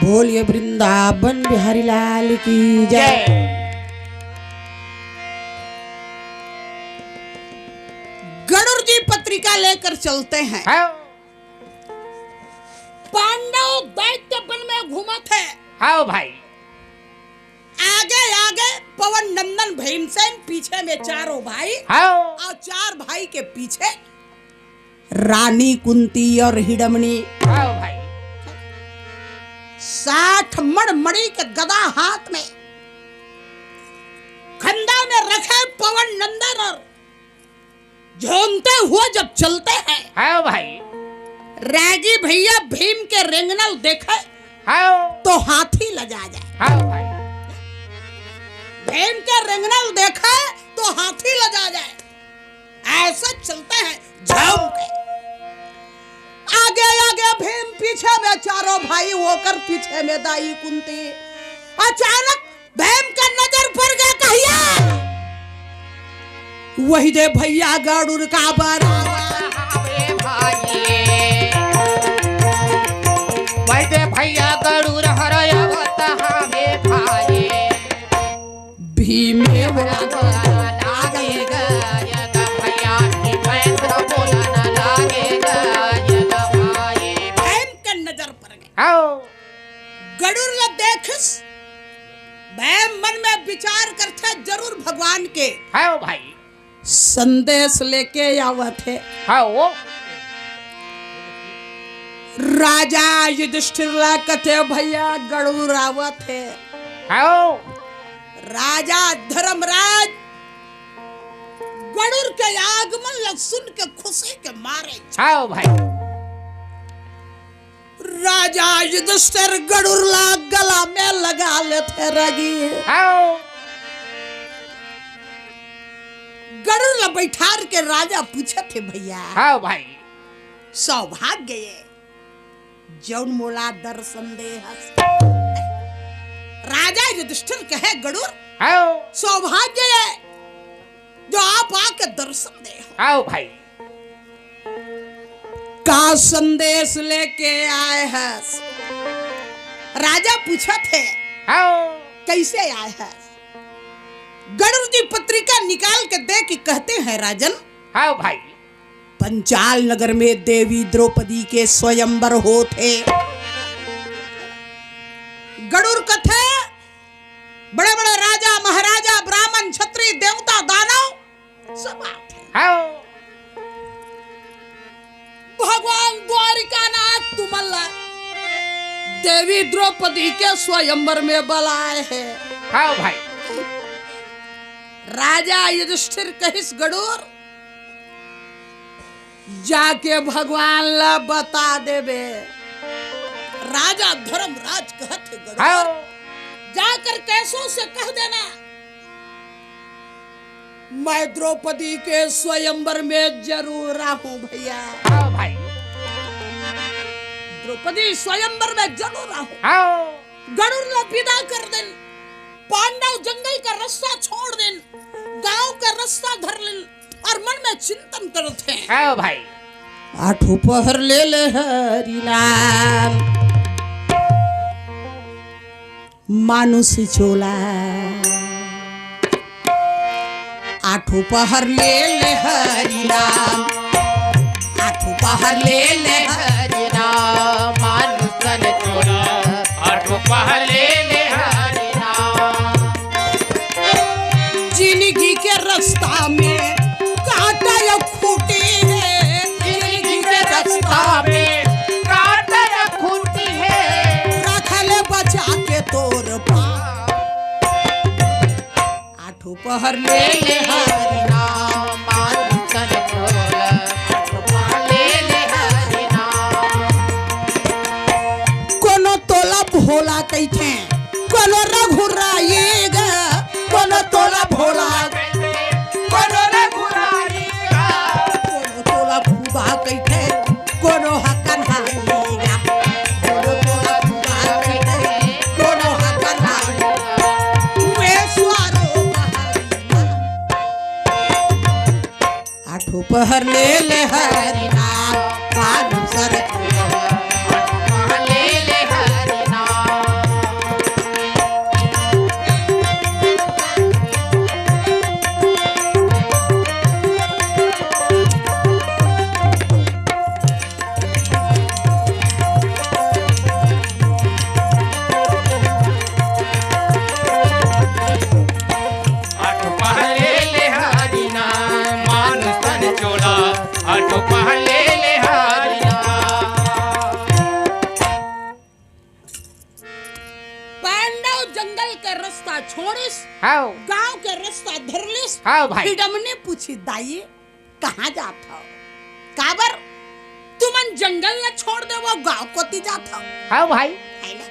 बोलिए वृंदावन बिहारी लाल की जय। गरुड़ जी पत्रिका लेकर चलते हैं। पांडव दैत्य वन में घूमा थे। हाँ भाई। आगे आगे पवन नंदन भीमसेन, पीछे में चारों भाई। हाँ। और चार भाई के पीछे रानी कुंती और हिडमनी। हाँ भाई। 60 मणि के गदा हाथ में, खंडा में रखे पवन नंदन, और झूमते हुए जब चलते हैं। हाँ भाई। रागी भैया भीम के रेंगनल देखे। हाँ। तो हाथी लजा जाए। हाँ भाई। भीम के रेंगनल देखे तो हाथी लजा जाए। ऐसा चलते हैं झूम के। आगे आगे भीम, पीछे में चारों भाई होकर, पीछे में दाई कुंती। अचानक भीम का नजर पड़ गया कहिया वही दे भैया गरुड़ का बराबर। भैया गरुड़ हरयवत हमें भाई। भीम गरुड़ देखिस भैम मन में विचार करते जरूर भगवान के। हाँ भाई। संदेश लेके आवत है। हाँ वो राजा युधिष्ठिर कथे भैया गरुड़ आवत है। हाँ। राजा धर्मराज गरुड़ के आगमन लग सुन के खुशी के मारे। हाँ भाई। राजा युधिष्ठिर गरुड़ ला गला में लगा लेते रगी। हाँ। गरुड़ ला बैठार के राजा पूछे थे भैया। हाँ भाई। सौभाग्य ये जौन मोला दर्शन दे। राजा युधिष्ठिर कहे गरुड़ हाँ। सौभाग्य है जो आप आके दर्शन दे। हाँ भाई। का संदेश लेके आए हैं? राजा पूछा थे। हाँ। कैसे आए हैं? गरुड़ जी पत्रिका निकाल के दे कि कहते हैं राजन। हाँ भाई। पंचाल नगर में देवी द्रौपदी के स्वयंवर होते। गरुड़ कथे बड़े बड़े राजा महाराजा ब्राह्मण क्षत्रिय देवता दानव सब आते। हाँ। भगवान द्वारिकानाथ तुमल्ला देवी द्रौपदी के स्वयंवर में बुलाए हैं। हाँ भाई। राजा युधिष्ठिर कहिस गरुड़ जाके भगवान ला बता देबे। राजा धर्मराज कहते गरुड़ हाँ। जाकर कैसों से कह देना मैं द्रौपदी के स्वयंवर में जरूर आहूं भैया। हाँ भाई। द्रौपदी स्वयंवर में जरूर आहूं। हाँ। गरुड़ ला विदा कर दिन। पांडव जंगल का रास्ता छोड़ दिन, गांव का रास्ता धर लेन, और मन में चिंतन करते हैं। हाँ भाई। आठों पहर ले ले हरि नाम, मानुष चोला। आठों पहर ले ले हरि नाम, आठों पहर ले ले हरि नाम, मानुष चोला। आठों पहर ले ले हरि नाम। जिंदगी के रास्ता में कांटा या खूंटी है। जिंदगी के रास्ता में कांटा या खूंटी है। रख ले बचा के तोर पार। आठों पहर ले ले हरि नाम, मानुष चोला। आठों पहर ले ले हरि नाम। कोनो तोला भोला कहते, कोनो रघुराएगा, कोनो तोला भोला, कोनो रघुराएगा, कोनो तोला फूबा कहते, कोनो हकन हाएगा, कोनो तोला फूबा कहते, कोनो हकन हाएगा। वे स्वारो आठों पहर ले ले हरि नाम, मानुष चोला। ले ले हरि नाम। रास्ता धरलिस। हाँ भाई। हिडमनी पूछी दाई कहाँ जात हो? काबर तुमन जंगल न छोड़ दे वो गांव कोती जात हो? हाँ भाई। है ना?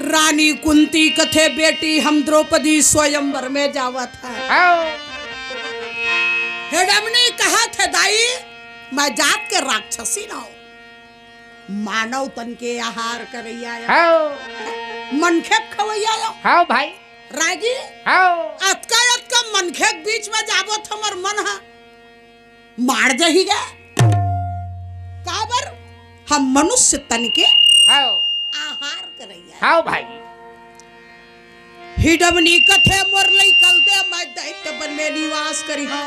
रानी कुंती कथे बेटी हम द्रौपदी स्वयंवर में जावत है। हाँ। हिडमनी कहा थे दाई मैं जात के राक्षसी ना हूँ, मानव तन के आहार करैया हाँ। मनखे खवैया हाँ भाई। रागी हाँ। अतका मनखे के बीच में जाबो हमर मन हा मार जही गए। काबर हम मनुष्य तन के हाँ। आहार करैया। हाँ भाई। हिडमनी कथे मोर लई कल दे मैं दैत्य वन में निवास करी हूं।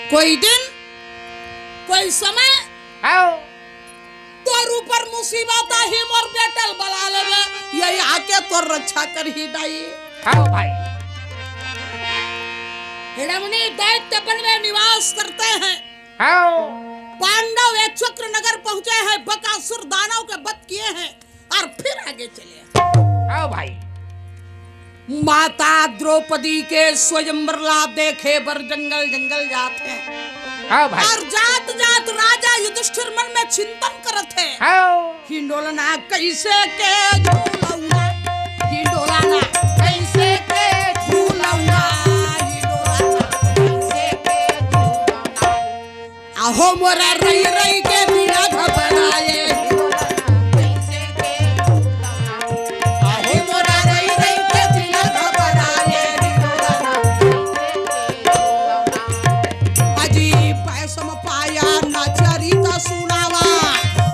कोई दिन कोई समय हाँ। तोर ऊपर मुसीबत ही मोर बेटल बला लेवे, यही आके तोर रक्षा कर ही दाई। हाँ भाई। हिडमनी दैत्य वन में निवास करते हैं। हाँ। पांडव एक चक्र नगर पहुंचे हैं, बकासुर दानव के वध किए हैं और फिर आगे चले। हाँ भाई। माता द्रौपदी के स्वयंवर लाभ देखे बर जंगल जंगल जाते हैं। हाँ भाई। और जात जात राजा युधिष्ठिर मन में चिंतन करत है। हाँ। हिंडोलना कैसे के झूलौना, हिंडोलना कैसे के झूलौना, हिंडोलना कैसे के झूलना। आहो मोरा रई रई के बिना घबराए, कैसे के झूलना। आहो मोरा रई रई के बिना घबराए। अजी पैसम पाया न चरिता सुनावा,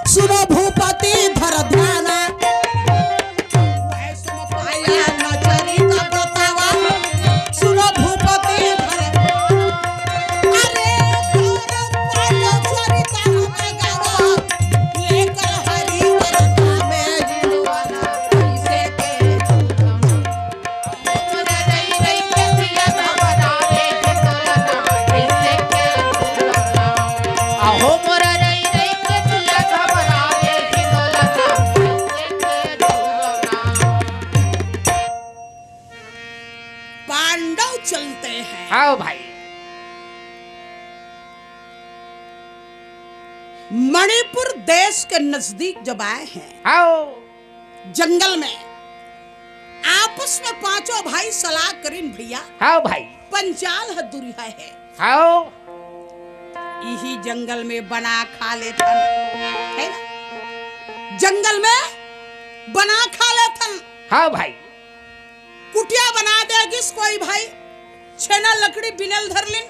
सुनो भूपति धर ध्याना। पैसम पाया न चरिता बतावा, सुनो भूपति धर। अरे पाया चरिता हमें गावा, लेकर हरि करता में जीवाना। कैसे के झूलना। मोरा रई रई के दिया घबरावे झूलना। कैसे के झूलना। आहो मोरा रई रई के दिया घबरावे झूलना। कैसे के झूलना। पांडव चलते हैं। हाँ भाई। मणिपुर देश के नजदीक जब आए हैं, हाँ। जंगल में आपस में पांचों भाई सलाह करीन भैया हाँ भाई। पंचाल है दुरिया है, हाँ। यही जंगल में बना खा ले थन, है ना? जंगल में बना खा ले थन। हाँ भाई। कुटिया बना देगिस कोई भाई, छेना लकड़ी बिनल धरलिन।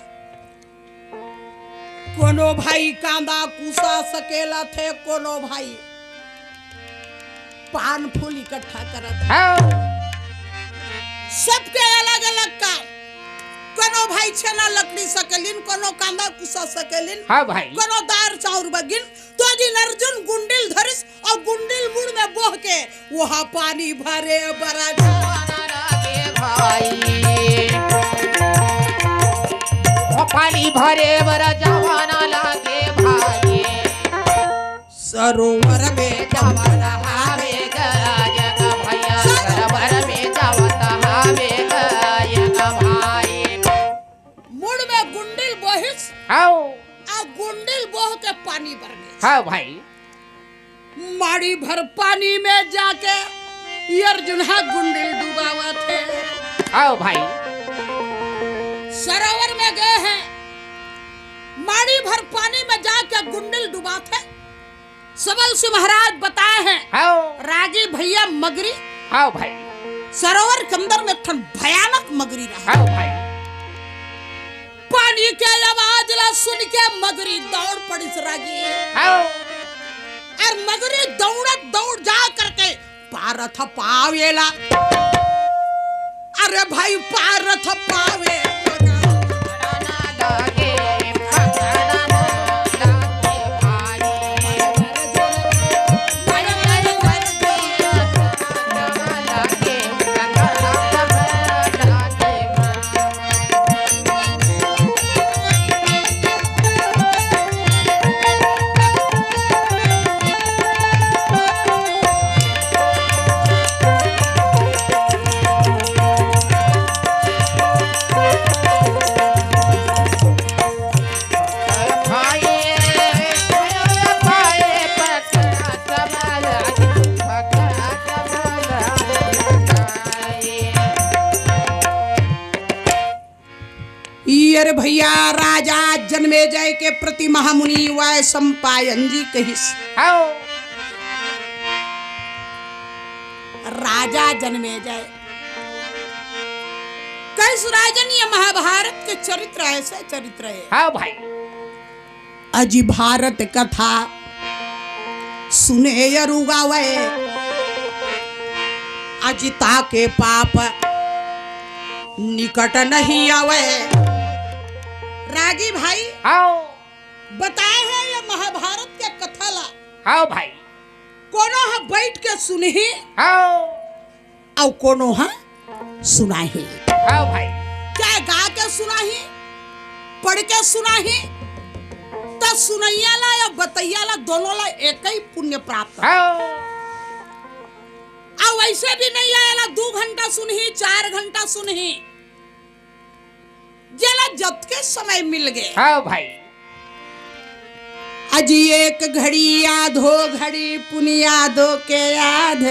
कोनो भाई कांदा कूसा सकेला थे, कोनो भाई पान फूल इकट्ठा करत। हाँ। सबके अलग अलग काम। कोनो भाई छेना लकड़ी सकेलिन, कोनो कांदा कुसा सकेलिन, हाँ भाई। कोनो दार चाउर बगिन। तो दिन अर्जुन गुंडिल धरिस और गुंडिल मुड़ में बोह के वहाँ पानी भरे बरा भाई। ओ पानी भरे बरा जवाना लागे भाई। सरोवर में जवाना हावे गायक भैया। सरोवर में जावत हावे गायक भाई। मुड़ में गुंडिल बोहिस हाँ। आ गुंडिल बोह के पानी भर गए। हाँ भाई। माड़ी भर पानी में जाके ये अर्जुन हा गुंडिल डुबावा थे। हाँ भाई। सरोवर में गए हैं, माड़ी भर पानी में जाके गुंडिल डुबा थे। सबल सिंह महाराज बताए हैं, हाँ। रागी भैया मगरी हाँ भाई। सरोवर के अंदर में ठन भयानक मगरी रहा। हाँ भाई। पानी के आवाज ला सुन के मगरी दौड़ पड़ी रागी। हाँ। और मगरी दौड़ जा करके पारथ पावेला। अरे भाई पारथ पावे लागे पकड़ना लागे भाई। लागे पकड़ना लागे अरे भैया राजा जन्मेजय के प्रति महामुनि वै सम्पायन जी कहिस। आओ राजा जन्मेजय कैस राजन, ये महाभारत के चरित्र ऐसे चरित्र है। हाँ भाई अजी भारत कथा सुने यरुगावे, अजिता के पाप निकट नहीं आवे। रागी भाई आओ बताए हैं ये महाभारत के कथा ला, आओ भाई कोनो हा बैठ के सुनही आओ और कोनो हा सुनाही। आओ भाई क्या गा के सुनाही, पढ़ के सुनाही, तो सुनैया ला या बतैया ला दोनों ला एक ही पुण्य प्राप्त। आओ अब वैसे भी नहीं आया 2 घंटा सुनही 4 घंटा सुनही, जला जब के समय मिल गए। आओ भाई अजी एक घड़ी याद हो घड़ी पुनियादो के याद,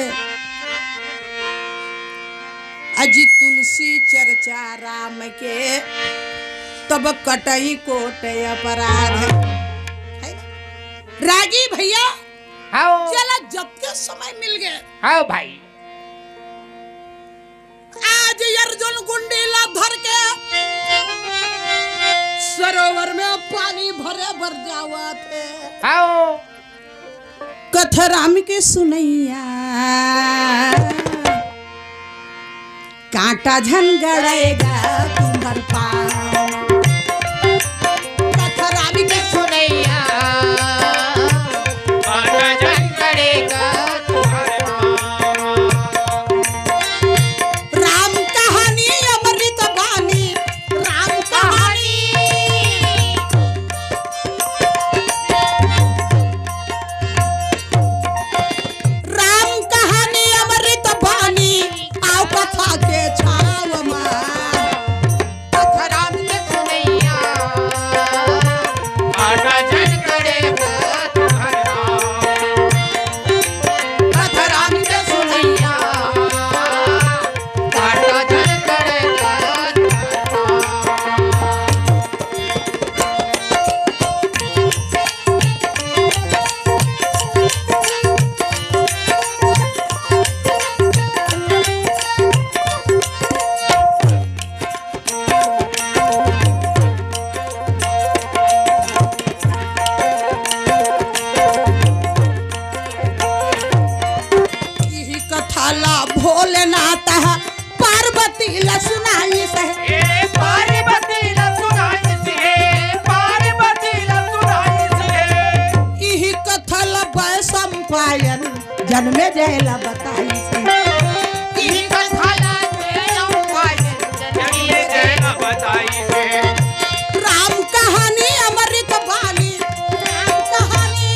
अजी तुलसी चर्चा राम के तब कटई कोट अपराध है। रागी भैया आओ चला जब के समय मिल गए। आओ भाई आज अर्जुन गुंडीला भर के सरोवर में पानी भरे भर जावा थे। आओ कथराम के सुनैया कांटा झन गड़ेगा तुम्हार पाँव। कथराम के सुनैया कांटा झन गड़ेगा तुम्हार पाँव। राम कहानी अमृत बानी, राम कहानी राम कहानी अमृत बानी, आओ कथा के छाव माँ। कथराम के सुनैया कांटा झन गड़ेगा तुम्हार पाँव। कथराम के सुनैया कांटा झन गड़ेगा यही कथा ला भोलेनाथ पार्वती ला सुनाई से। पार्वती ला सुनाई से, पार्वती ला सुनाई से। यही कथा ला सम्पायन जन्मे जयला बताई से। यही कथा ला सम्पायन जन्मे जयला बताई से। राम कहानी अमृत बानी, राम कहानी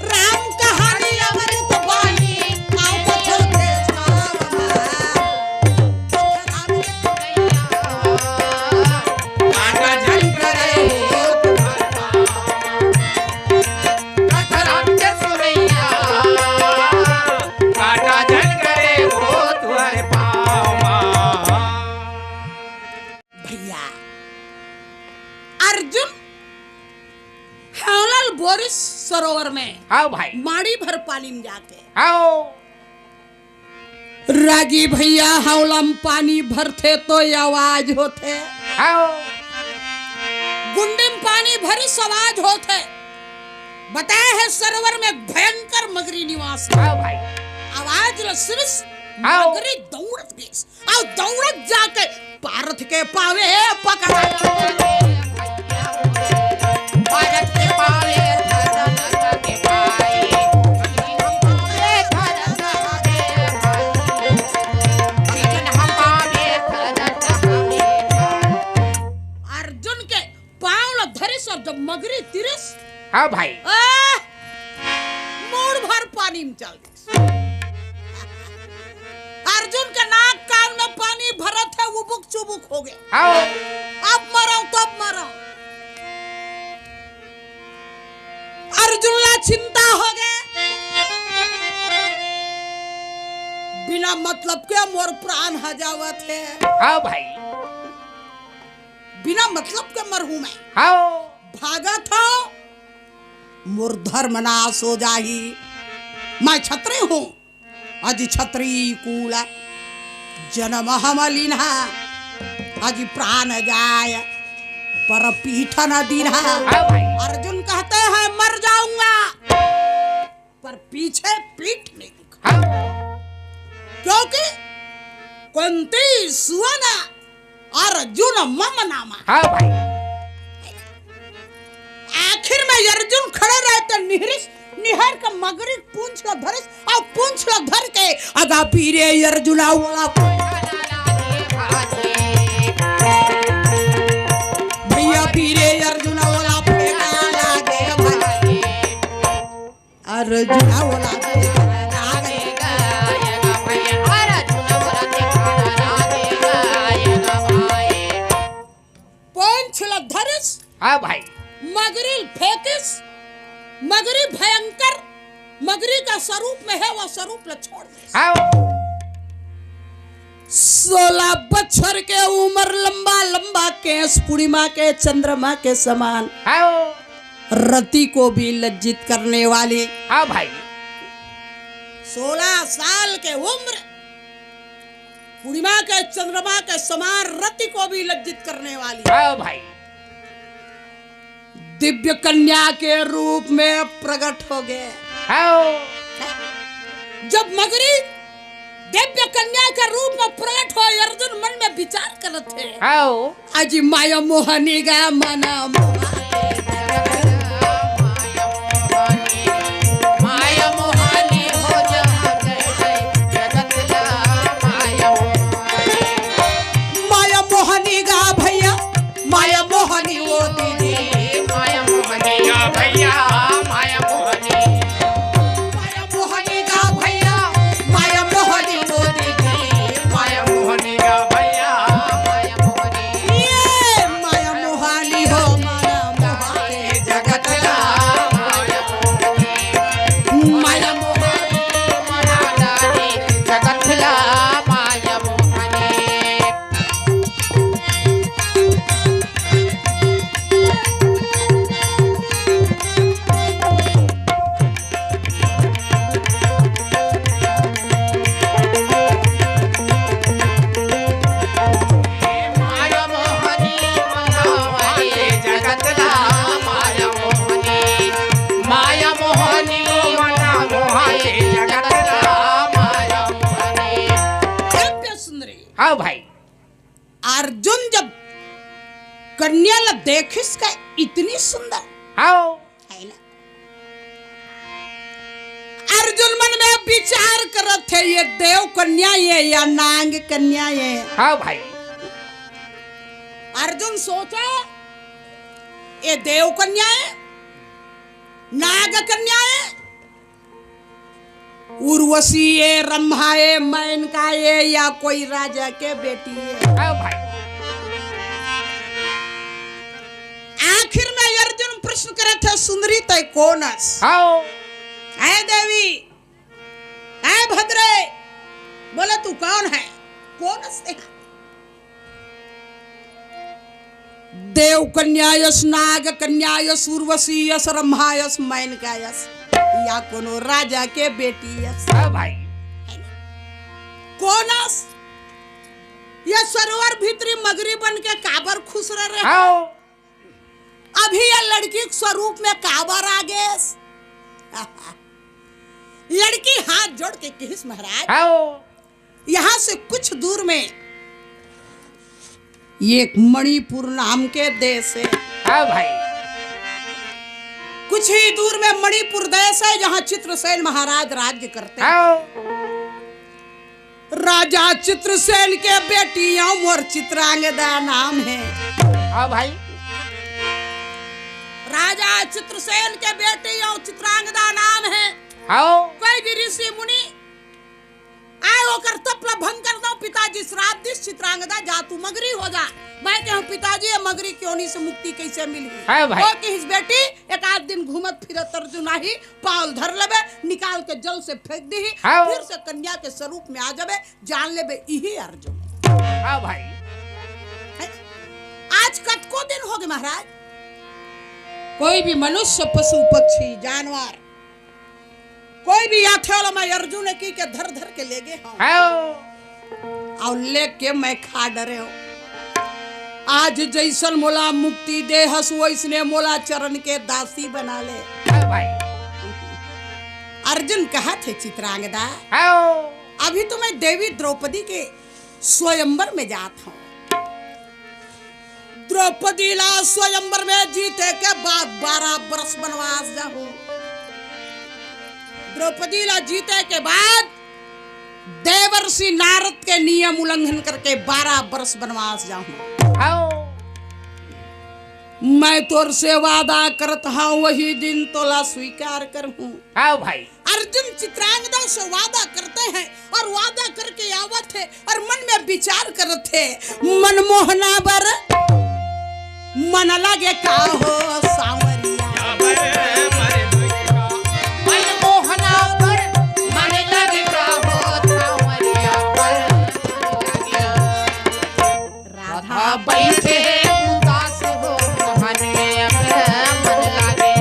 राम कहानी अमृत बानी, आओ कथा के छाव माँ। कांटा झन गड़ेगा तुम्हार पाँव। कथराम के सुनैया कांटा झन गड़ेगा तुम्हारे पाँव। भैया अर्जुन हेवलाल बोरिस सरोवर में आओ भाई माड़ी भर पानी में जाके आओ रागी भैया हौलम पानी भरते तो ये आवाज होते, आओ गुंडी में पानी भरी आवाज होते। बताया है सरोवर में भयंकर मगरी निवास है। आओ भाई आवाज लसरिस आओ। मगरी दौड़त गई और दौड़त जाके पार्थ के पावे पकड़ा। भारत के पावे धरम के पाए, हम पावे धरम के पाए, हम पावे धरम के पाए। अर्जुन के पांव धरिस और जब मगरी तिरिस हाँ भाई मूड भर पानी में चल गई। अर्जुन के नाक कान में पानी भरत है, उबुक चुबुक हो गया। आओ अब मराऊं तो अब मराऊं। अर्जुन ला चिंता हो गए, बिना मतलब के मोर प्राण हजावत है। हाँ भाई, बिना मतलब के मरहूं मैं। हाँ भागा था मोर धर्म नाश हो जाही। मैं छत्री हूँ, अज छत्री कूल जन्म हम लीन्हा, अज प्राण जाय पर पीठ न दीन्हा। हाँ भाई, अर्जुन कहते हैं मर जाऊंगा पर पीछे पीठ नहीं दिखा, हाँ क्योंकि कुंती सुवन अर्जुन मम नामा। हाँ भाई, आखिर में अर्जुन खड़े रहते निहर का मगरी पूंछ ला धरिस और पूंछ ला धर के अगा पीरे अर्जुना वाला भैया पीरे अर्जुना वाला फेंका लागे भाई, अर्जुना वाला फेंका लागे। पूंछ ला धरिस हाँ भाई, मगरी फेंकिस, मगरी भयंकर मगरी का स्वरूप में है, वह स्वरूप ल छोड़ दे। हाँ 16 बछर के उम्र, लंबा लंबा केस, पूर्णिमा के चंद्रमा के समान, हाँ रति को भी लज्जित करने वाली। हाँ भाई, 16 साल के उम्र, पूर्णिमा के चंद्रमा के समान, रति को भी लज्जित करने वाली, हाँ भाई, दिव्य कन्या के रूप में प्रकट हो गए। हाँ जब मगरी दिव्य कन्या के रूप में प्रकट हो, अर्जुन मन में विचार करते थे, हाँ अजी माया मोहनी गा मना माया मोहनी हो माया मोहनी गा भैया, माया मोहनी वो दीदी, माया मोहनी या भैया, माया मोहनी, माया मोहनी गा भैया, माया मोहनी वो दीदी, माया मोहनी या भैया, माया मोहनी, ये माया मोहानी हो माया मोहानी जगत ला माया मोहनी, माया मोहानी मनादारी जगत ला माया मोहनी। माया मोहनी मनावाए जगत ला माया मोहनी, माया मोहनी मनावाए जगत ला माया मोहनी। दिव्य सुंदरी। हाँ भाई, अर्जुन जब कन्या ला देखिस का इतनी सुंदर हाँ है ना, अर्जुन मन में विचार करत थे ये देव कन्या ये या नांग कन्या ये। हाँ भाई, अर्जुन सोचा ये देव कन्या है, नाग कन्या है, उर्वशी है, रंभा है, मेनका है, या कोई राजा के बेटी है। हाँ भाई, आखिर में अर्जुन प्रश्न करे थे सुंदरी तय कौनस? हाँ है देवी, है भद्रे, बोले तू कौन है? कौनस है? देव कन्यायस, नाग कन्यायस, उर्वशी यस, रंभायस, मेनकायस, या कोनो राजा के बेटी यस। हाँ भाई, कौनस? ये सरोवर भीतरी मगरी बन के काबर खुश रहे। हाँ अभी ये लड़की के स्वरूप में काबर आ गए। लड़की हाथ जोड़ के कहिस महाराज, हाँ यहाँ से कुछ दूर में ये एक मणिपुर नाम के देश है। हाँ भाई, कुछ ही दूर में मणिपुर देश है जहाँ चित्रसेन महाराज राज्य करते हैं। हाँ राजा चित्रसेन के बेटियां और चित्रांगदा नाम है। हाँ भाई, राजा चित्रसेन के बेटियां चित्रांगदा नाम है। हाँ कोई भी ऋषि मुनि आए होकर तपला भंग कर दो, पिताजी आज श्राप दिस चित्रांगदा जा तू मगरी हो जा। मैं कहूँ पिताजी ये मगरी क्यों नहीं से मुक्ति कैसे मिली? हाँ भाई। ओ किस बेटी एक आध दिन घूमत फिरत अर्जुन ही पाल धर लेबे, निकाल के जल से फेंक दी, हाँ। फिर से कन्या के स्वरूप में आ जाबे, जान लेबे यही अर्जुन। हाँ भाई। आज कतको दिन हो गए महाराज, कोई भी मनुष्य पशु पक्षी जानवर कोई भी याथे वाला मैं अर्जुन की के धर धर के ले गए और लेके मैं खा डरे हो। आज जैसन मोला मुक्ति दे हस वैसने मोला चरण के दासी बना ले। हाँ भाई। अर्जुन कहा थे चित्रांगदा हाँ। अभी तो मैं देवी द्रौपदी के स्वयंवर में जाता हूँ। द्रौपदी ला स्वयंवर में जीते के बाद 12 वर्ष वनवास जाऊं। द्रौपदी ला जीते के बाद देवर्षि नारद के नियम उल्लंघन करके 12 वर्ष वनवास जाऊं। हाँ। मैं तोर से वादा करता हूँ वही दिन तोला स्वीकार करूं। हाँ भाई। अर्जुन चित्रांगदा से वादा करते हैं और वादा करके आवत है और मन में विचार करते मनमोहना बर मन लगे का हो सांवरिया। मनमोहना पर मन लगे का हो सांवरिया पर। राधा बैठे उदास हो मन लागे।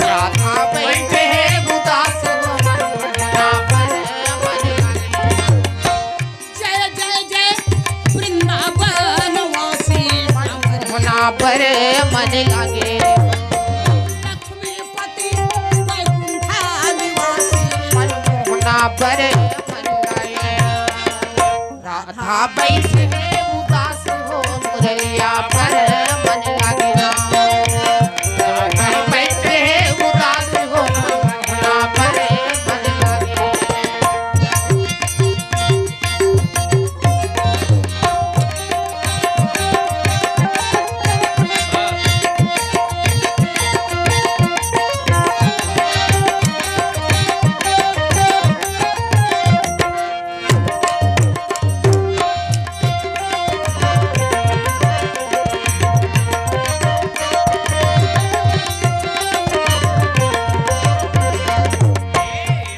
राधा बैठे उदास हो पर मन लागे। जय जय जय वृंदावन वासी होना पर मन लागे। लक्ष्मीपति वैकुंठा निवासी होना पर मन लागे। राधा बैठे उदास हो मुरैया पर मन लागे। राधा बैठे उदास हो होना पर मन लागे।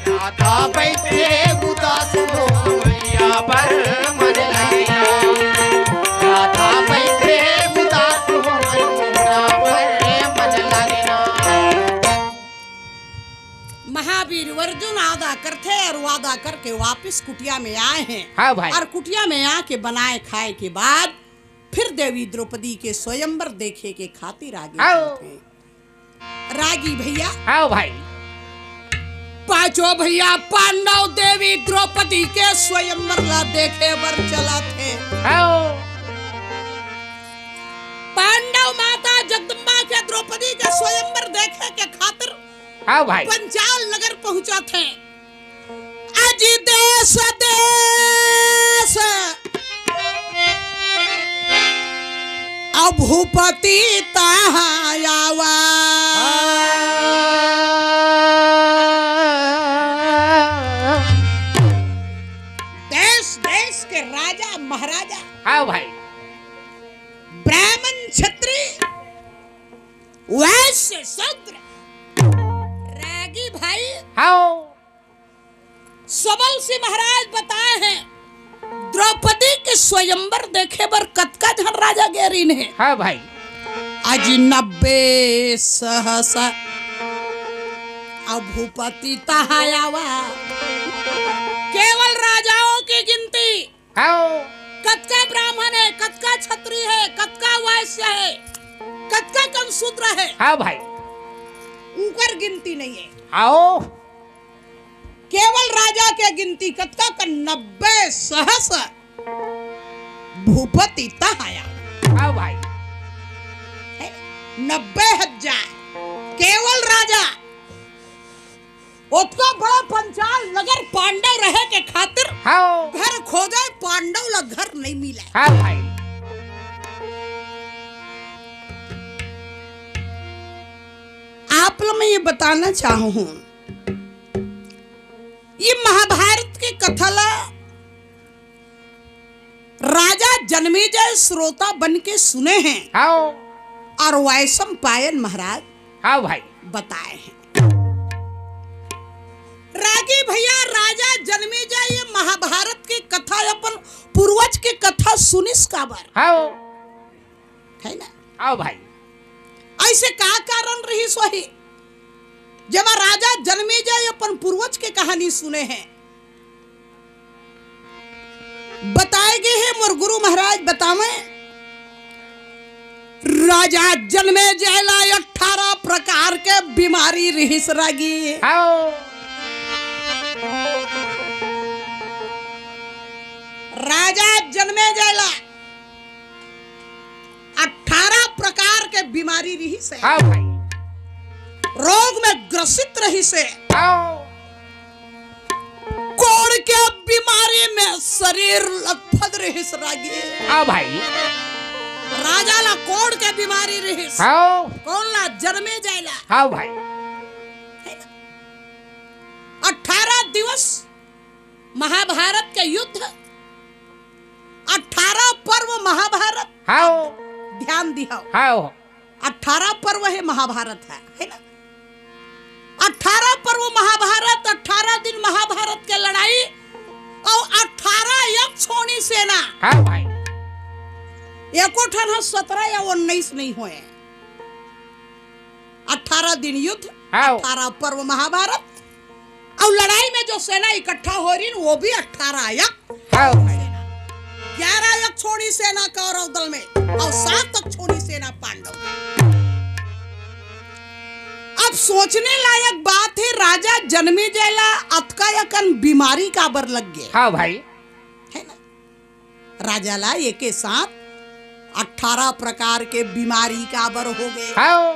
राधा बैठे उदास हो मुरैया पर मन लागे। राधा बैठे उदास हो मुरैया पर मन लागे। महावीर अर्जुन वादा करते और वादा करके वापस कुटिया में आए हैं। हाँ भाई। और कुटिया में आके बनाए खाए के बाद फिर देवी द्रौपदी के स्वयंवर देखे के खातिर आगे आओ। चलते। रागी भैया हाँ भाई। पांचों भैया पांडव देवी द्रौपदी के स्वयंवर ला देखे बर चला थे। हाँ। पांडव माता जगदम्बा के द्रौपदी के स्वयंवर देखे के खातिर हाँ भाई। पंचाल नगर पहुंचा थे। अज देश देश अभूपति तहाँ आवा। देश देश के राजा महाराजा हाँ भाई। ब्राह्मण क्षत्रिय वैश्य शूद्र रागी भाई हाँ। सबल से महाराज बताए हैं द्रौपदी के स्वयंवर देखे बर कतका धन राजा गेरीन है। हाँ भाई। आज 90 सहसा अभूपति तहाँ आवा। केवल राजाओं की गिनती हाँ। कतका ब्राह्मण है, कतका क्षत्रिय है, कतका वैश्य है, कतका कमशूद्र है, हाँ भाई। ऊपर गिनती नहीं है। आओ। केवल राजा के गिनती कतका का 90 सहस भूपति तहाँ आया। हाँ भाई। 90,000 केवल राजा। उतना बड़ा पंचाल नगर पांडव रहे के खातिर हाँ। घर खोजे पांडव ला घर नहीं मिला। हाँ भाई। आप लोग मैं ये बताना चाहूं हूं ये महाभारत के कथा ला जन्मेजय श्रोता बन के सुने हैं आओ और वैशम पायन महाराज आओ भाई बताए हैं। रागी भैया राजा जन्मेजय ये महाभारत की कथा अपन पूर्वज की कथा सुनिस काबर आओ है ना। आओ भाई ऐसे का कारण रही सोही जब राजा जन्मेजय अपन पूर्वज की कहानी सुने हैं बताए गए हैं मोर गुरु महाराज बतावे राजा जन्मेजय ला 18 प्रकार के बीमारी रहिस रागी। आओ राजा जन्मेजय ला 18 प्रकार के बीमारी रहिस है। आओ भाई रोग में ग्रसित रहिस है। आओ कोड़ के बीमारी में शरीर लथपथ रहिस रागी। आओ भाई राजा ला कोड़ के बीमारी रहिस। आओ कौन ला जन्मेजय ला। आओ भाई 18 दिवस महाभारत के युद्ध 18 पर्व महाभारत। आओ ध्यान दिया आओ 18 पर्व है महाभारत है ना। 18 पर्व महाभारत 18 दिन महाभारत के लड़ाई और 18 यक्षोणी सेना। आओ भाई एको ठन 17 या 19 नहीं हुए। 18 दिन युद्ध 18 पर्व महाभारत और लड़ाई में जो सेना इकट्ठा हो रही वो भी 18 यक्ष। आओ भाई 11 यक्षोणी सेना कौरव दल में और 7 यक्षोणी सेना पांडव। अब सोचने लायक बात है राजा जन्मेजय ला अतकायकन बीमारी का बर लग गए। हाँ भाई है ना। राजा ला एक के साथ 18 प्रकार के बीमारी का बर हो गए। आओ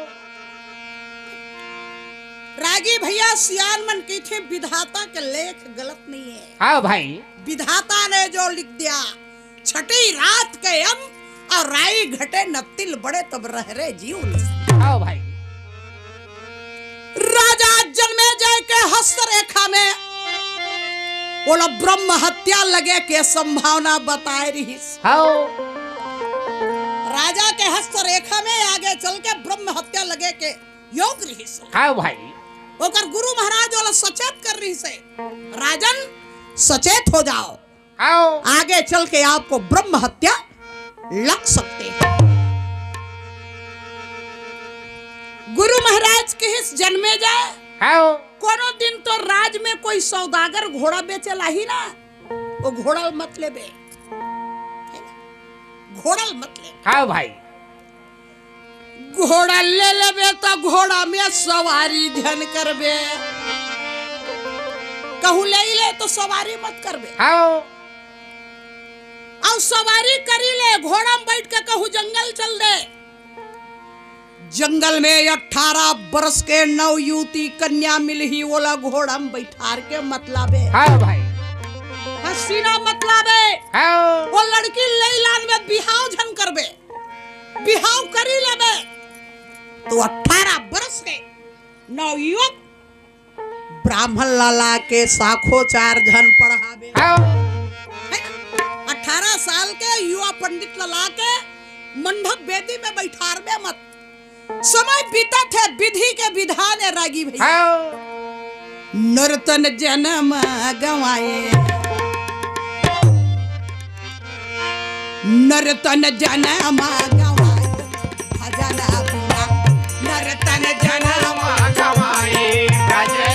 रागी भैया सियान मन की थे विधाता के लेख गलत नहीं है। हाँ भाई विधाता ने जो लिख दिया छठी रात के अंत और राई घटे न तिल बड़े तब रह रे जीव निस। आओ भाई राजा जन्मेजय के हस्तरेखा में बोला ब्रह्म हत्या लगे के संभावना बताए रही। आओ राजा के हस्तरेखा में आगे चल के ब्रह्म हत्या लगे के योग रही। आओ भाई होकर गुरु महाराज वाला सचेत कर रही से राजन सचेत हो जाओ। आओ आगे चल के आपको ब्रह्म हत्या लग सकते हैं। गुरु महाराज के इस जन्मे जाए आओ कोनो दिन तो राज में कोई सौदागर घोड़ा बेचेला ही ना वो घोड़ा मत ले बे। घोड़ा मत ले। आओ भाई घोड़ा ले लेबे तो घोड़ा में सवारी ध्यान करबे। कहूँ ले तो सवारी मत करबे। आओ और सवारी करी ले घोड़ा में बैठ के कहूँ जंगल चल दे। जंगल में 18 बरस के नवयुवती कन्या मिल ही बोला घोड़ा में बैठार के मतलाबे। आओ भाई हसीना मतलाबे। आओ वो लड़की लैलान में बिहाव झन करबे। बिहाव करी लेबे तो 18 बरस के नवयुवक ब्राह्मण लाला के साखो 4 जन पढ़ाबे। आओ 18 साल के युवा पंडित लला के मंडप बेदी में बैठारबे मत। समय बीता थे विधि के विधान है रागी भैया। आओ नर्तन जन्म गवाए नर्तन जन्म गवाए भजन बिना नर्तन जन्म गवाए भजन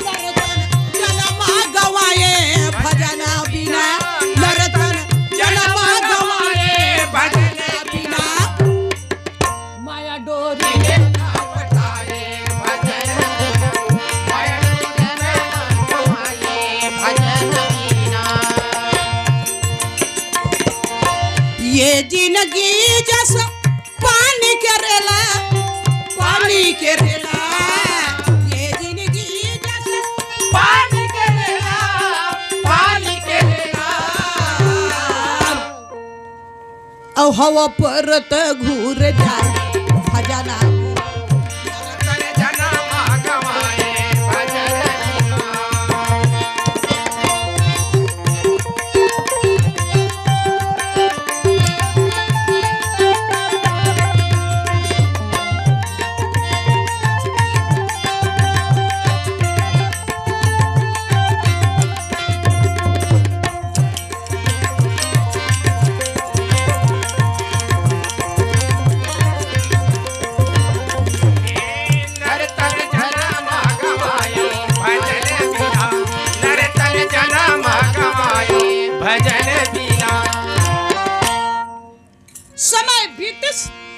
नर्तन जन्म गवाए भजन बिना नर्तन जन्म गवाए भजन बिना माया डोरी ये जिंदगी जस पानी के रेला पानी के रेला ये जिंदगी जस पानी के रेला पानी के रेला औ हवा परत घूर जाए भजना जन्म गवाए भजन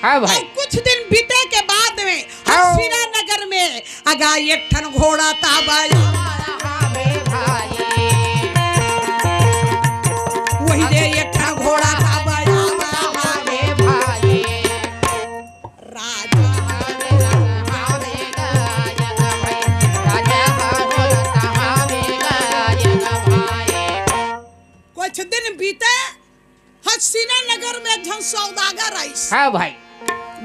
हाँ और भाई कुछ दिन बीते के बाद में हाँ। हसीना नगर में अगा एक ठन घोड़ा ताबाया वही दे एक ठन घोड़ा ताबाया राजा कुछ दिन बीते हसीना नगर में जन सौदागर आई हाँ भाई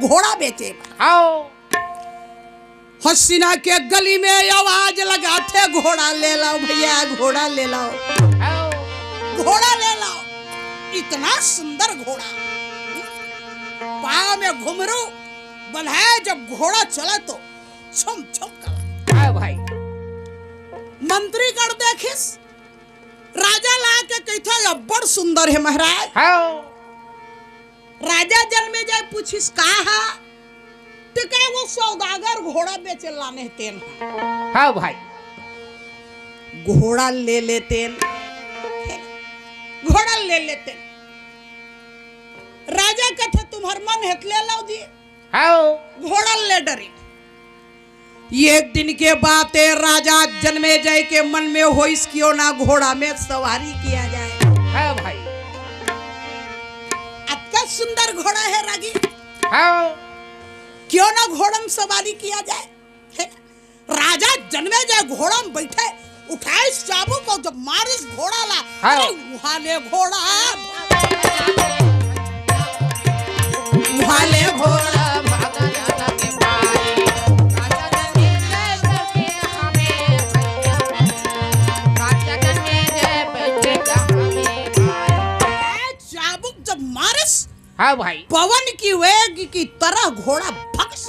घोड़ा बेचे आओ हसीना के गली में आवाज लगाते घोड़ा ले लाओ भैया घोड़ा ले लाओ आओ घोड़ा ले लाओ इतना सुंदर घोड़ा पाँव में घुमरू बन्हाए जब घोड़ा चला तो छम छम कर हाँ भाई मंत्री कर देखिस राजा ला के कहता ये बड़ सुंदर है महाराज आओ राजा जन में जाए पूछिस कहा तो कहे वो सौदागर घोड़ा बेचे लाने तेन हाँ भाई घोड़ा ले लेते घोड़ा ले लेते राजा कथे तुम्हार मन है ले लाओ दिए आओ घोड़ा ले डरी एक दिन के बात है राजा जन्मे जय के मन में हो इस क्यों ना घोड़ा में सवारी किया जाए हाँ भाई इतना सुंदर घोड़ा है रागी आओ क्यों ना घोड़ा में सवारी किया जाए है? राजा जन्मे जय घोड़ा में बैठे उठाए इस चाबुक को जब मारे इस घोड़ा ला हाँ। अरे वहाँ ले घोड़ा वहाँ ले घोड़ा चाबुक जब मारिस हाँ भाई पवन की वेग की तरह घोड़ा भक्स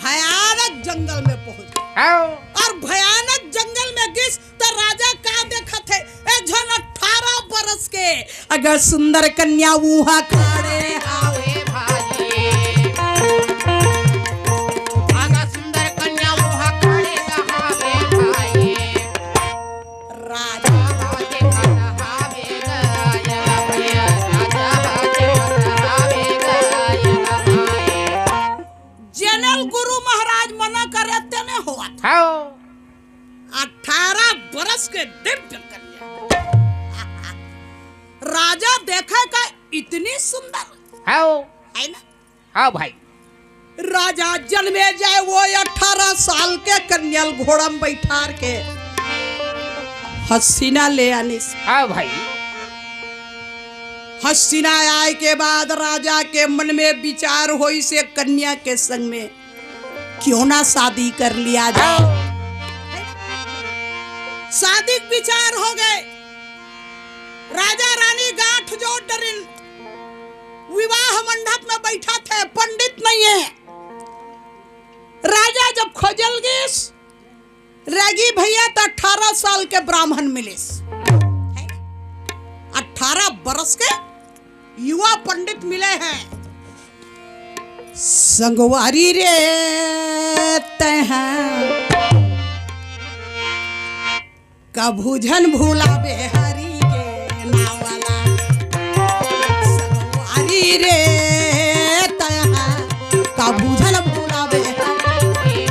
भयानक जंगल में पहुंच आओ और भयानक जंगल में गिस तो राजा का देखा थे ए जन 18 बरस के अगर सुंदर कन्या वहाँ खड़े हावे राजा जनरल गुरु महाराज मना करे तेने हुआ था आओ 18 बरस के दिव्य कन्या राजा देखा का इतनी सुंदर आओ है ना हाँ भाई राजा जन्मे जाए वो 18 साल के कन्या घोड़ा में बैठार के हसीना ले आनी हाँ भाई हसीना आए के बाद राजा के मन में विचार हो से कन्या के संग में क्यों ना शादी कर लिया जाए शादी विचार हो गए राजा रानी गांठ जोड़ डरिन विवाह मंडप में बैठा थे पंडित नहीं है राजा जब खोजल गए रगी भैया तो 18 साल के ब्राह्मण मिले 18 बरस के युवा पंडित मिले हैं संगवारी रे तहाँ कभूजन भूला बेहरी के नावाला संगवारी रे तहाँ कभूजन भूला बेहरी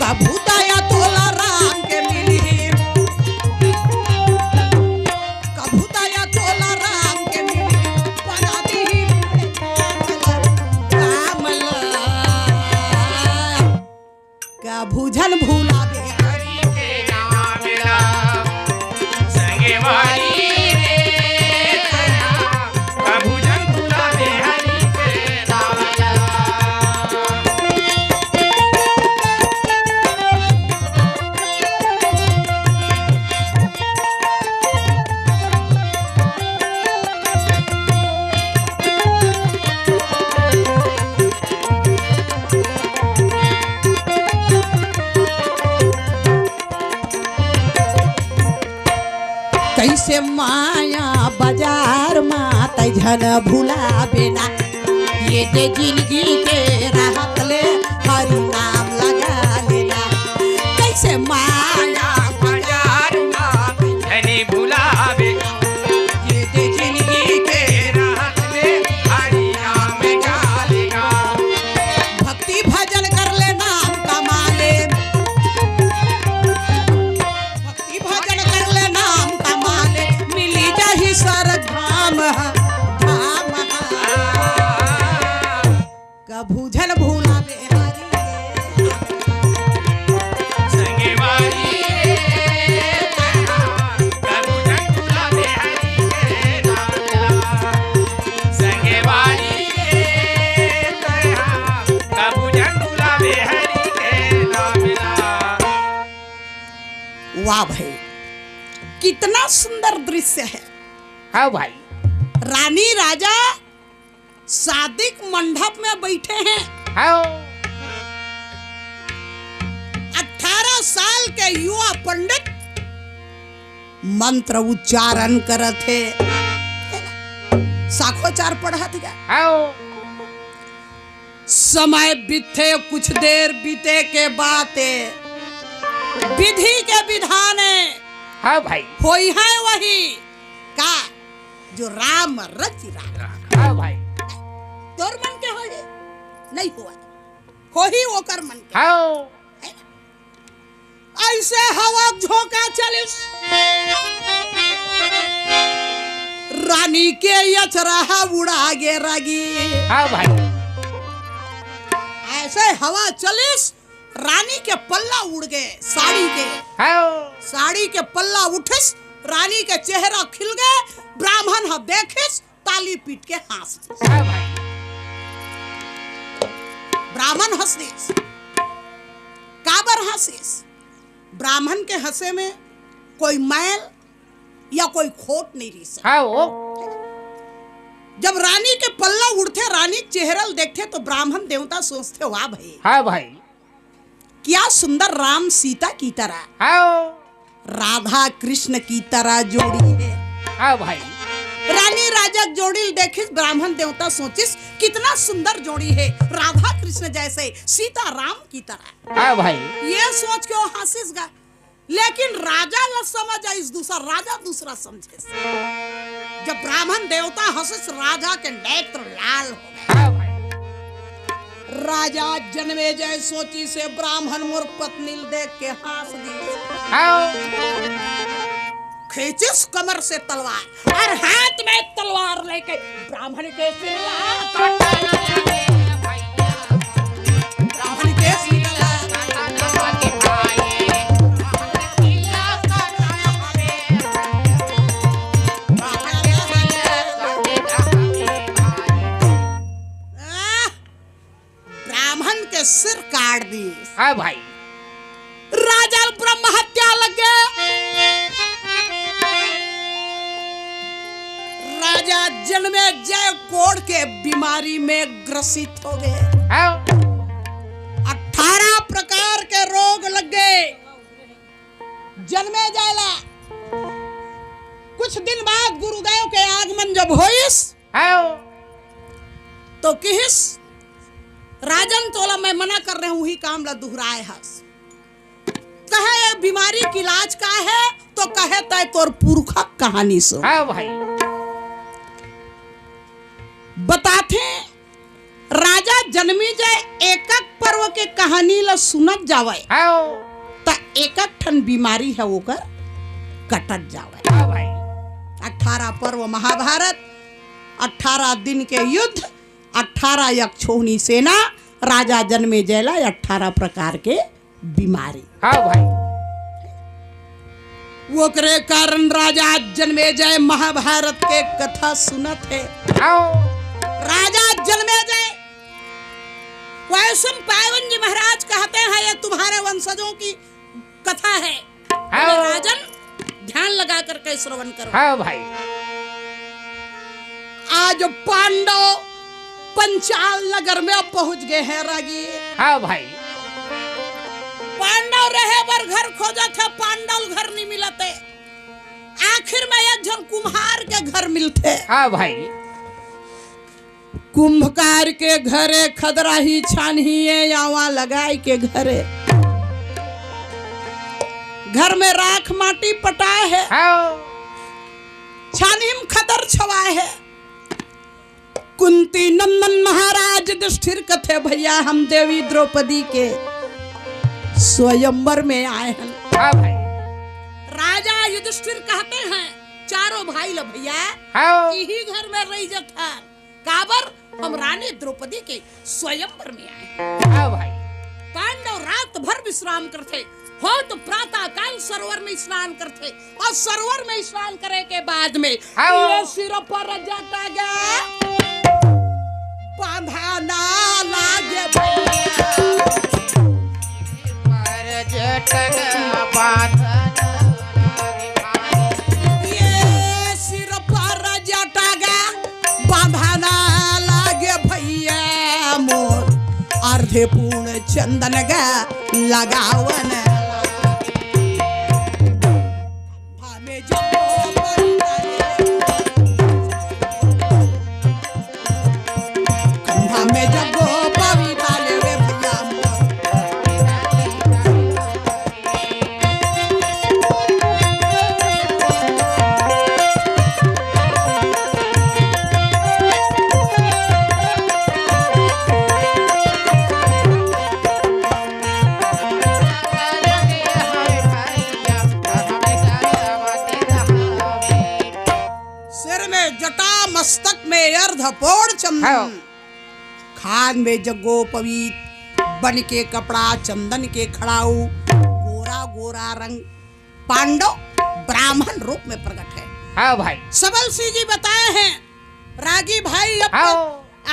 कभूताया तोला राम के मिली कभूताया तोला राम के मिली बना दी कामला कभूजन भूला बेहरी के नामला संगवारी कैसे माया बाजार मात झन भूला बिना ये दे जिंदगी के राहत ले हरि नाम लगा लेना कैसे माया बाजार में धनी भुलावे ये दे जिंदगी वाह भाई, कितना सुंदर दृश्य है। हाँ भाई। रानी राजा शादी मंडप में बैठे हैं। हाँ। 18 साल के युवा पंडित मंत्र उच्चारण करत थे, साखोचार पढ़त गया। हाँ। समय बीते कुछ देर बीते के बाते, विधि के विधाने हाँ भाई। होई है वही का जो राम रच रहा। हाँ भाई। तोर मन के होई नहीं हुआ, हो ही वो कर मन के। हाँ। ऐसे हवा झोंका चलिस, रानी के यचराहा उड़ा गे रागी। हाँ भाई। ऐसे हवा चलिस, रानी के पल्ला उड़ गए साड़ी के। हाँ। साड़ी के पल्ला उठिस, रानी के चेहरा खिल गए। ब्राह्मण ह देखिस, ताली पीट के हंस। हाँ भाई। ब्राह्मण हंस दिस, काबर हंसिस? ब्राह्मण के हंसे में कोई मैल या कोई खोट नहीं रही। हाँ वो। जब रानी के पल्ला उड़ते, रानी चेहरा देखते तो ब्राह्मण देवता सोचते, वाह भाई, हाँ भाई। क्या सुंदर राम सीता की तरह, हाँ। राधा कृष्ण की तरह जोड़ी है। हाँ भाई। रानी राजा जोड़ी देखिस, ब्राह्मण देवता सोचिस कितना सुंदर जोड़ी है, राधा कृष्ण जैसे, सीता राम की तरह। हाँ भाई। ये सोच के वो हंसिसगा, लेकिन राजा न समझ आइस, दूसरा राजा दूसरा समझे। जब ब्राह्मण देवता हंसिस, राजा के नेत्र लाल हो गए। हाँ भाई। राजा जन्मेजय सोची से ब्राह्मण मोर पत्नी देख के हंस दी। हाँ। खींचिस कमर से तलवार और हाथ में तलवार लेके ब्राह्मण के सिर ब्राह्मण के सिर ब्राह्मण के सिर काट दी। हाँ भाई। राजा ब्रह्म हत्या लग गए। राजा जन्मेजय कोढ़ के बीमारी में ग्रसित हो गए। हाँ। 18 प्रकार के रोग लग गए जन्मेजय ला। कुछ दिन बाद गुरुदेव के आगमन जब होइस, हाँ। तो किहिस राजन तोला मैं मना कर रहे हूं, वही काम ला दोहराए हस। कहे बीमारी की इलाज का है, तो कहे तय तोर पुरखा कहानी सो। हाँ भाई। बताते राजा जन्मेजय एक पर्व के कहानी ला सुनत जावे, हाँ। त एक ठन बीमारी है ओकर कटत जावे। हाँ भाई। 18 पर्व महाभारत, 18 दिन के युद्ध, 18 यक्षोहिणी सेना, राजा जन्मेजय ला 18 प्रकार के बीमारी। हाँ भाई। वो करे कारण राजा जन्मेजय महाभारत के कथा सुनत है। हाँ। राजा जन्मेजय वैश्व पावन जी महाराज कहते हैं, ये तुम्हारे वंशजों की कथा है। हाँ। राजन ध्यान लगा करके श्रवण करो। हाँ भाई। आज पांडव पंचाल नगर में पहुंच गए हैं रागी। हाँ भाई। पांडव रहे बर घर खोजा था, पांडव घर नहीं मिलते। आखिर में एक जन कुम्हार के घर मिलते। हाँ भाई। कुंभकार के घरे खदराही छानहिए यावा लगाई के घरे, घर में राख माटी पटाए है। हाँ। छानिम खदर छवाए है। कुंती नंदन महाराज युधिष्ठिर कथे, भैया हम देवी द्रौपदी के स्वयंवर में आए हैं। हाँ भाई। राजा युधिष्ठिर कहते हैं, चारों भाई लो भैया, हाँ। यही घर में रही जथा काबर हम रानी द्रौपदी के स्वयंवर में आए। हाँ भाई। पांडव रात भर विश्राम करते, हो तो प्रातः काल सरोवर में स्नान करते, और सरोवर में स्नान करे के बाद में ये सिर पर जटा गया बांधा ना लागे पर जटगा बांधना राधे पूर्ण चंदन का लगावन हमें जब कंधा में जब पवी डाले वे भैया सिर में जटा मस्तक में अर्धपोड़ चंदन खान में जगोपवीत बन के कपड़ा चंदन के खड़ाऊ गोरा गोरा रंग पांडव ब्राह्मण रूप में प्रकट है। हाँ भाई सबल सिंह जी बताए हैं रागी भाई अब हाँ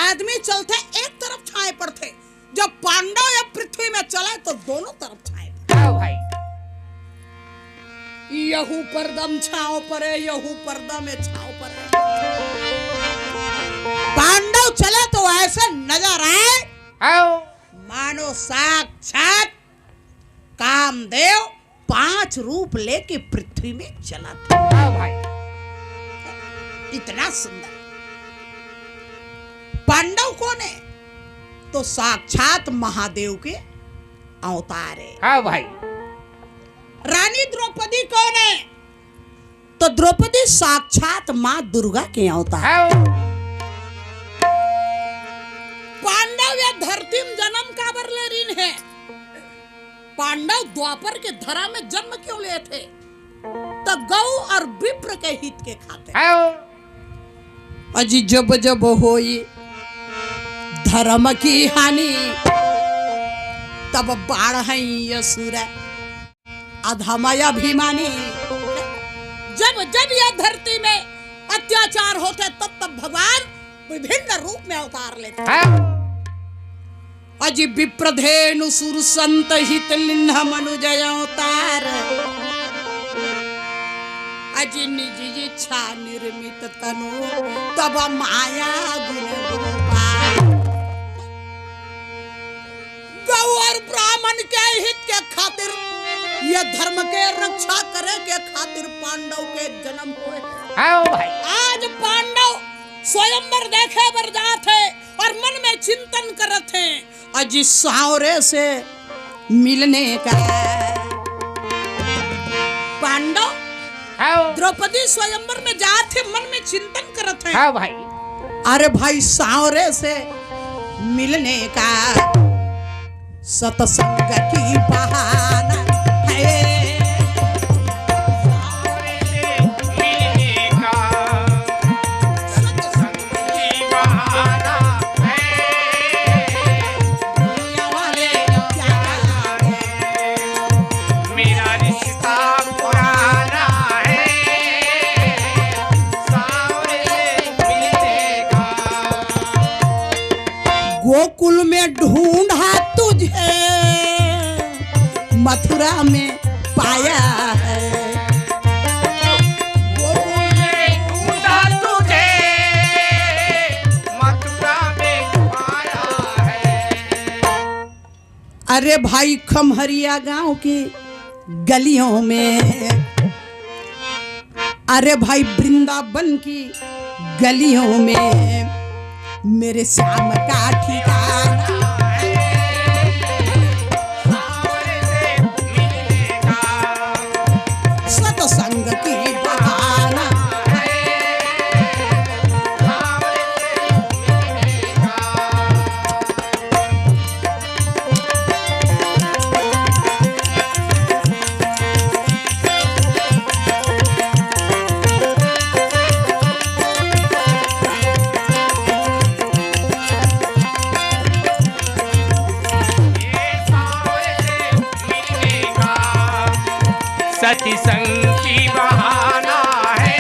आदमी चलते एक तरफ छाए पड़ते, जब पांडव या पृथ्वी में चले तो दोनों तरफ छाए पड़ते। हाँ भाई यहू परदम छाओ परे यहू पर्दा में छाओ परे। पांडव चले तो ऐसे नजर आए हाँ मानो साक्षात कामदेव 5 रूप लेके पृथ्वी में चला था। हाँ भाई इतना सुंदर पांडव कौन है तो साक्षात महादेव के अवतार है। हाँ भाई रानी द्रौपदी कौन है तो द्रौपदी साक्षात मां दुर्गा के अवतार। हाँ पांडव या धरती में जन्म का बरले ऋण है। पांडव द्वापर के धरा में जन्म क्यों लिए थे तो गौ और विप्र के हित के खातिर। हाँ अजी जब जब होई धर्म की हानि तब बाढ़ है असुर अधमय अभिमानी। जब जब यह धरती में अत्याचार होते तब तब भगवान विभिन्न रूप में अवतार लेते। हाँ अजी विप्रधेनु सुर संत हित लिन्ह मनुजय अवतार अजी निज इच्छा निर्मित तनु तब माया गुण गोपाल। गौ और ब्राह्मण के हित के खातिर यह धर्म के रक्षा करे के खातिर पांडव के जन्म हुए। हाँ भाई आज पांडव स्वयंवर देखे बर जात है और मन में चिंतन करत हैं अजी सावरे से मिलने का। पांडव हाँ द्रौपदी स्वयंवर में जात है मन में चिंतन करत हैं। हाँ भाई अरे भाई सावरे से मिलने का सतसंग की बहाना है। मिलने का सत्संग की बहाना है। दुनिया वाले क्या है मेरा रिश्ता पुराना है। सावरे मिलने का गोकुल में ढूंढा तुझे मथुरा में पाया है। गोकुल में ढूंढा तुझे मथुरा में पाया है। अरे भाई खमहरिया गांव की गलियों में अरे भाई वृंदावन की गलियों में मेरे श्याम का ठिकाना सत्संग की बहाना। सत्संग की बहाना है।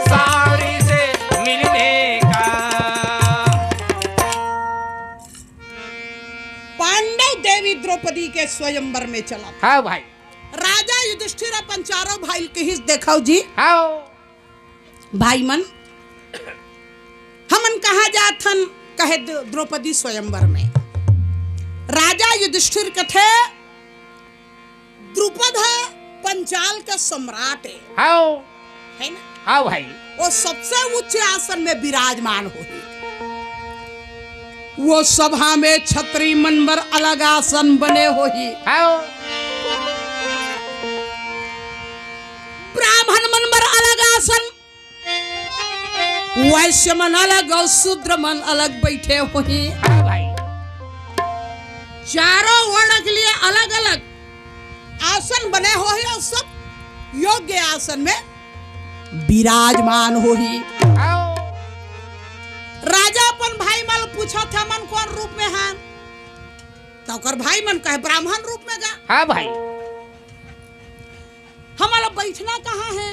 सावरी से मिलने का पांडव देवी द्रौपदी के स्वयंवर में चला। हाँ भाई राजा युधिष्ठिर अपन चारों भाई के हिस्से देखाओ जी। हाँ भाई मन हमन कहा जाथन कहे द्रौपदी स्वयंवर में राजा युधिष्ठिर कथे द्रुपद है पंचाल का सम्राट हाँ है ना। हाँ भाई वो सबसे उच्च आसन में विराजमान हो वो सभा में छत्री मनबर अलग आसन बने हो हाँ ब्राह्मण मनबर अलग आसन वैश्य मन अलग और शूद्र मन अलग बैठे हो हाँ भाई चारों वर्ण के लिए अलग अलग आसन बने हो और सब योग्य आसन में विराजमान हो हाँ राजा अपन भाई मन पूछा था मन कौन रूप में है तो कर भाई मन कहे ब्राह्मण रूप में गा हाँ भाई हमारा बैठना कहाँ है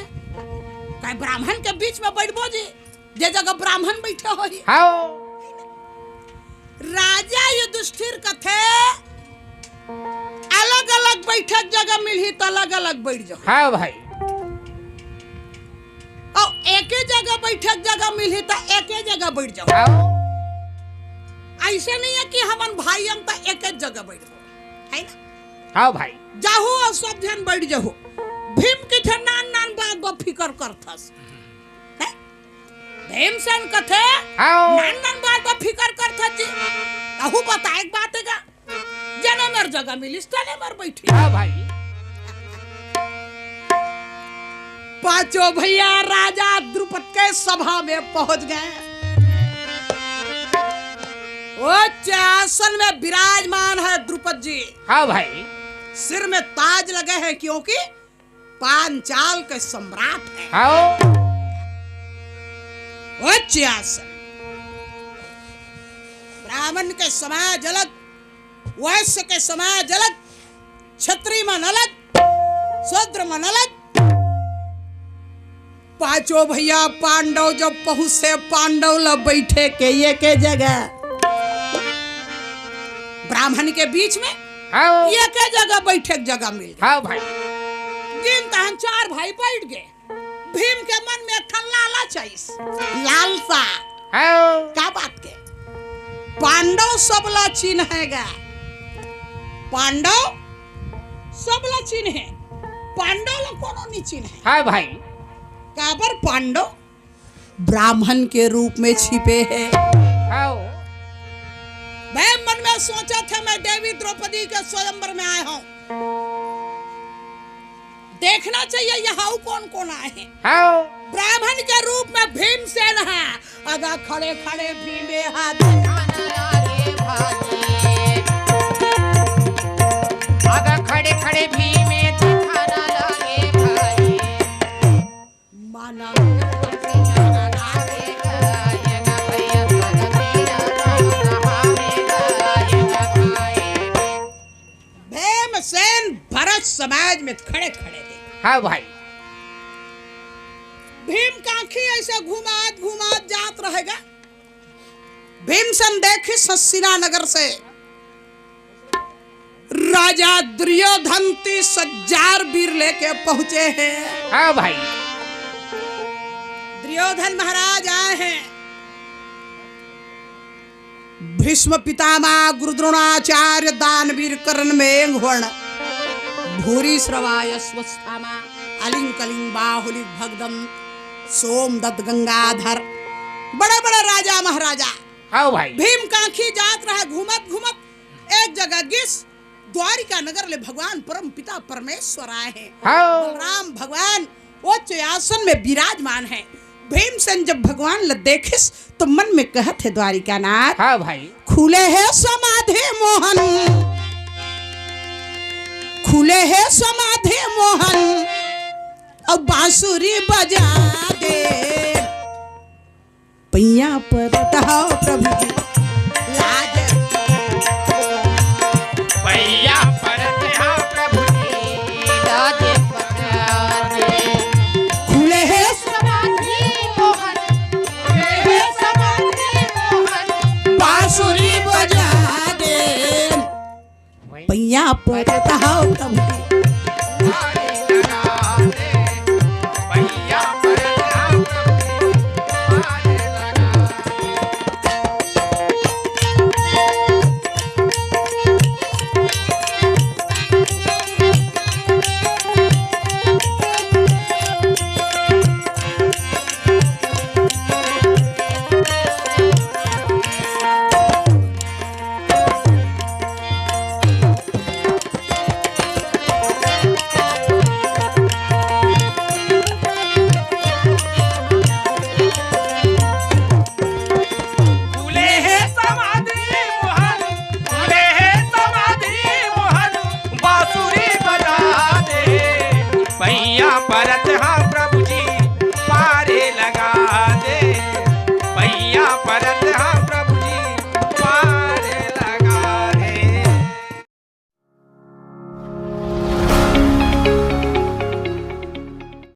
कहे ब्राह्मण के बीच में बैठबो जी जे जगह ब्राह्मण बैठे हो हाँ राजा युधिष्ठिर कथे अलग अलग बैठक जगह मिली तो अलग अलग बैठ जाओ हाँ भाई और एक ही जगह बैठक जगह मिली तो एक ही जगह बैठ जाओ हाँ ऐसे नहीं है कि हमन भाई हम तो एक ही जगह बैठ है ना हाँ भाई जाहो और सब ध्यान बैठ जाओ भीम के थे नान नान बात बा फिकर करथस है भीमसेन कथे हाँ नान नान बात बा फिकर करथस जी कहू बता एक बात है का जने मर जगह मिलिस तने मर बैठी हाँ भाई पांचों भैया राजा द्रुपद के सभा में पहुंच गए उच्च आसन में विराजमान है द्रुपद जी हाँ भाई सिर में ताज लगे हैं क्योंकि पांचाल के सम्राट है हाँ उच्च आसन ब्राह्मण के समाज अलग वैश्य के समाज अलग क्षत्रिय मन अलग शूद्र मन अलग पांचों भैया पांडव जब पहुंचे पांडव ल बैठे के ये के जगह ब्राह्मण के बीच में हाँ ये के जगह बैठे जगह मिल हाँ भाई गिन तहन चार भाई बैठ गए भीम के मन में ठन लालच लालसा हाँ क्या बात के पांडव सबला चिन्ह हैगा पांडव सबला चिन्ह है पांडव ला कोनो नहीं चिन्ह है हाँ भाई काबर पांडव ब्राह्मण के रूप में छिपे हैं हाँ मैं मन में सोचा था मैं देवी द्रौपदी के स्वयंवर में आया हूँ देखना चाहिए यहाँ कौन कौन आए हैं हाँ ब्राह्मण के रूप में भीमसेन है अगर खड़े खड़े भीमे हाथ अगर खड़े खड़े भी में दिखाना लगे भाई माना भीमसेन भरत समाज में खड़े खड़े थे हाँ भाई भीम काखी ऐसे घुमात घुमात जात रहेगा भीमसेन देखे सस्सिना नगर से राजा दुर्योधन 30,000 वीर लेके पहुंचे हैं हाँ भाई दुर्योधन महाराज आए हैं भीष्म पितामह गुरु द्रोणाचार्य दानवीर कर्ण मेघवर्ण भूरी श्रवाय स्वस्थामा अलिंग कलिंग बाहुली भगदम सोमदत्त गंगाधर बड़े बड़े राजा महाराजा हाँ भाई भीम काखी जात रहा घूमत घूमत एक जगह गिस द्वारिका नगर ले भगवान परम पिता परमेश्वर आए हैं हाँ बलराम भगवान उच्च आसन में विराजमान है भीमसेन जब भगवान ल देखिस तो मन में कहत है द्वारिका नाथ हाँ भाई खुले है समाधि मोहन खुले है समाधि मोहन अब बांसुरी बजा दे पैया पर रहो प्रभु जी लाज भैया परत हाँ प्रभु जी लाज बता खुले है समाधि मोहन हे समाधि मोहन बांसुरी बजा दे पैया पर रहो प्रभु जी